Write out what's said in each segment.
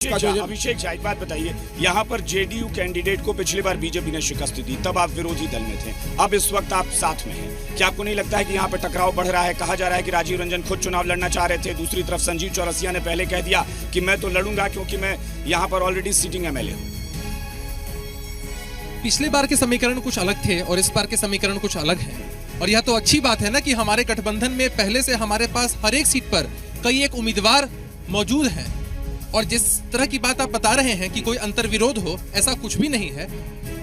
अभिषेक जी, एक बात बताइए, यहाँ पर जेडीयू कैंडिडेट को पिछली बार बीजेपी ने शिकस्त दी, तब आप विरोधी दल में थे, अब इस वक्त आप साथ में हैं। क्या आपको नहीं लगता है कि यहाँ पर टकराव बढ़ रहा है? कहा जा रहा है कि राजीव रंजन खुद चुनाव लड़ना चाह रहे थे, दूसरी तरफ संजीव चौरसिया ने पहले कह दिया कि मैं तो लड़ूंगा क्योंकि मैं यहाँ पर ऑलरेडी सीटिंग एमएलए हूँ। पिछले बार के समीकरण कुछ अलग थे और इस बार के समीकरण कुछ अलग हैं। और यह तो अच्छी बात है ना कि हमारे गठबंधन में पहले से हमारे पास हर एक सीट पर कई एक उम्मीदवार मौजूद हैं। और जिस तरह की बात आप बता रहे हैं कि कोई अंतर्विरोध हो, ऐसा कुछ भी नहीं है।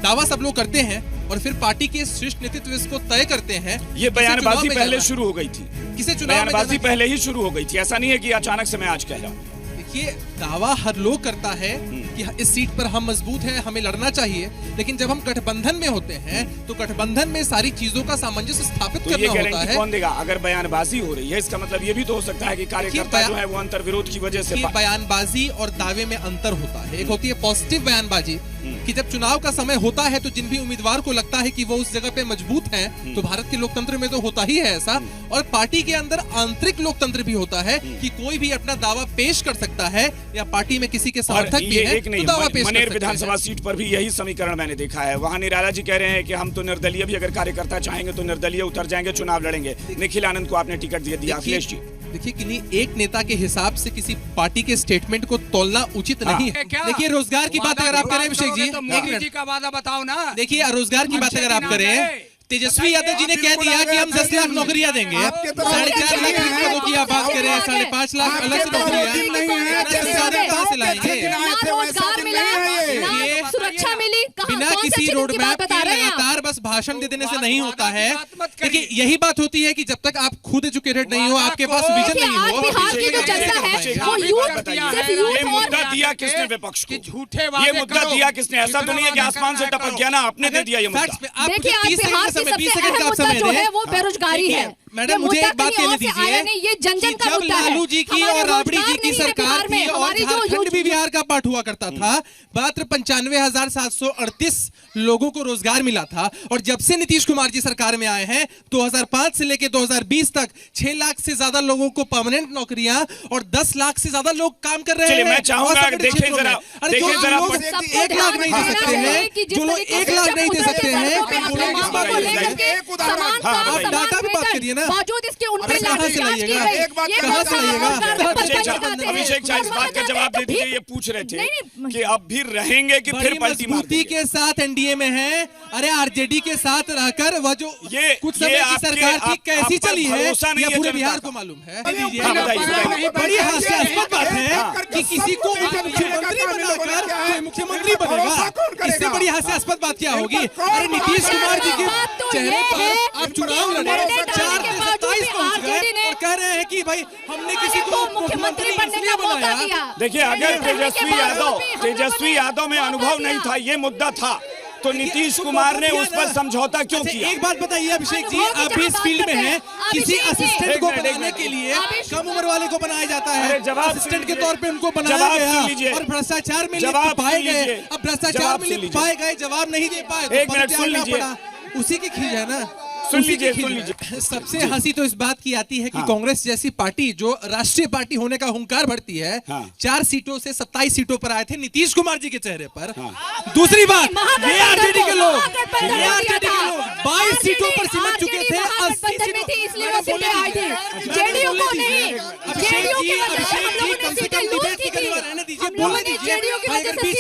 दावा सब लोग करते हैं और फिर पार्टी के शीर्ष नेतृत्व इसको तय करते हैं। ये बयानबाजी पहले शुरू हो गई थी, किसे चुनाव बयानबाजी पहले ही शुरू हो गई थी, ऐसा नहीं है कि अचानक से मैं आज कह रहा हूँ। देखिए, दावा हर लोग करता है कि इस सीट पर हम मजबूत हैं, हमें लड़ना चाहिए, लेकिन जब हम गठबंधन में होते हैं तो गठबंधन में सारी चीजों का सामंजस्य स्थापित तो करना होता है। कौन देगा? अगर बयानबाजी हो रही है, इसका मतलब ये भी तो हो सकता है कि कार्यकर्ता जो है वो अंतर्विरोध की वजह से। बयानबाजी और दावे में अंतर होता है। एक होती है पॉजिटिव बयानबाजी कि जब चुनाव का समय होता है तो जिन भी उम्मीदवार को लगता है कि वो उस जगह पे मजबूत हैं, तो भारत के लोकतंत्र में तो होता ही है ऐसा। और पार्टी के अंदर आंतरिक लोकतंत्र भी होता है कि कोई भी अपना दावा पेश कर सकता है या पार्टी में किसी के समर्थक भी हैं तो दावा पेश कर सकते हैं। विधानसभा सीट पर भी यही समीकरण मैंने देखा है। वहां निराला जी कह रहे हैं कि हम तो निर्दलीय भी अगर कार्यकर्ता चाहेंगे तो निर्दलीय उतर जाएंगे, चुनाव लड़ेंगे। निखिल आनंद को आपने टिकट दे दिया। अखिलेश जी, देखिए, किन्हीं एक नेता के हिसाब से किसी पार्टी के स्टेटमेंट को तोलना उचित नहीं है। देखिए, रोजगार की बात अगर आप करें अभिषेक जी, मोदी जी का वादा बताओ ना। देखिए, रोजगार की बात अगर आप करें, तेजस्वी यादव जी ने कह दिया कि हम 10 लाख नौकरियां देंगे, 4.5 लाख पदों की आप बात करें, 5.5 लाख अलग से नौकरियां कहां से लाएंगे? सुरक्षा मिली, बिना किसी रोड मैप के लगातार बस भाषण दे देने से नहीं होता है। देखिए, यही बात होती है कि जब तक आप खुद एजुकेटेड नहीं हो, आपके पास विजन नहीं हो। ये मुद्दा दिया किसने विपक्ष को? झूठे ये मुद्दा दिया किसने? ऐसा तो नहीं है कि आसमान से टपक गया ना, आपने दे दिया ये मुद्दा। वो बेरोजगारी है। मैडम, मुझे एक बात कहने दीजिए, ये जन-जन का मुद्दा है। लालू जी की और राबड़ी जी की सरकार थी और झारखंड भी बिहार का पार्ट हुआ करता था, मात्र 95,738 लोगों को रोजगार मिला था। और जब से नीतीश कुमार जी सरकार में आए हैं, 2005 से लेकर 2020 तक 6 लाख से ज्यादा लोगों को परमानेंट नौकरियां और 10 लाख से ज्यादा लोग काम कर रहे हैं। मैं चाहूंगा देखें जरा, अरे जो लोग 1 लाख नहीं दे सकते हैं, जो लोग 1 लाख नहीं दे सकते हैं, आप डाटा भी बात करिए ना। कहाँ से लाइएगा? अभिषेक जी, इस बात का जवाब दे दीजिए। ये पूछ रहे थे कि अब भी रहेंगे कि फिर पलटी मजबूती के साथ एनडीए में हैं। अरे आरजेडी के साथ रहकर वह जो कुछ समय की सरकार थी कैसी चली है, यह पूरे बिहार को मालूम है। बड़ी हास्यास्पद बात है कि किसी को मुख्यमंत्री बनाकर कोई मुख्यमंत्री बनेगा, इससे बड़ी हास्यास्पद बात क्या होगी? अरे नीतीश कुमार जी के चेहरे पर आप चुनाव लड़े, 4 से 27 पहुंच गए और कह रहे हैं कि भाई हमने किसी को मुख्यमंत्री इसलिए बनाया। देखिए, अगर तेजस्वी यादव में अनुभव नहीं था, ये मुद्दा था, तो नीतीश कुमार ने उस पर समझौता क्यों किया? एक बात बताइए अभिषेक जी, आप भी इस फील्ड में हैं, किसी असिस्टेंट को बनाने के लिए कम उम्र वाले को बनाया जाता है, असिस्टेंट के तौर पे उनको बनाया गया और भ्रष्टाचार में लिप्त पाए गए। अब भ्रष्टाचार में लिप्त पाए गए, जवाब नहीं दे पाए, एक मिनट सुन लीजिए, उसी की खींच है ना। सुन लीजिए। सबसे हंसी तो इस बात की आती है कि कांग्रेस जैसी पार्टी जो राष्ट्रीय पार्टी होने का हुंकार भरती है, 4 सीटों से 27 सीटों पर आए थे नीतीश कुमार जी के चेहरे पर। दूसरी बात, ये आरजेडी के लोग 22 सीटों पर सिमट चुके थे, 80 सीटों बीच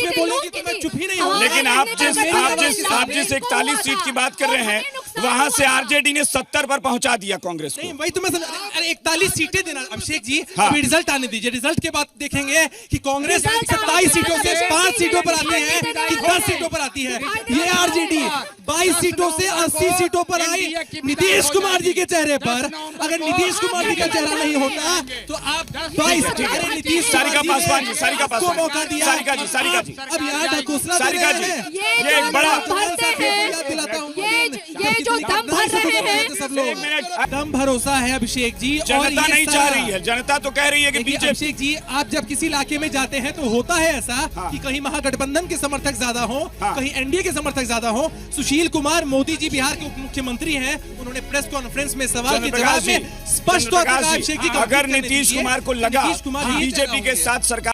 में बोलेगी तो मैं चुप ही नहीं हूँ। लेकिन आप जिस 41 सीट की बात कर रहे हैं, वहां से आरजेडी ने 70 पर पहुंचा दिया कांग्रेस को। नहीं, वही तो मैं अरे 41 सीटें देना अभिषेक जी, अभी रिजल्ट आने दीजिए, रिजल्ट के बाद देखेंगे कि कांग्रेस 27 सीटों से 5 सीटों पर आती है कि 10 सीटों पर आती है। ये आरजेडी 22 सीटों से 80 सीटों पर आई नीतीश कुमार जी के चेहरे पर। अगर नीतीश कुमार जी का चेहरा नहीं होता तो आप 22 नीतीश सारिका पासवान जी, सारिका पासवान को मौका दिया। सारिका जी, अब यहाँ घोषणा सारिका जी, ये एक बड़ा दिलाता हूँ, ये जो दम भर रहे हैं, सब लोग दम भरोसा है अभिषेक जी। जनता नहीं चाह रही है, जनता तो कह रही है कि बीजेपी। अभिषेक जी, आप जब किसी इलाके में जाते हैं तो होता है ऐसा कि कहीं महागठबंधन के समर्थक ज्यादा हो, कहीं एनडीए के समर्थक ज्यादा हो। सुशील कुमार मोदी जी बिहार के उप मुख्यमंत्री हैं, उन्होंने प्रेस कॉन्फ्रेंस में सवाल के जवाब में स्पष्ट तौर पर कहा, अगर नीतीश कुमार को लगा बीजेपी के साथ सरकार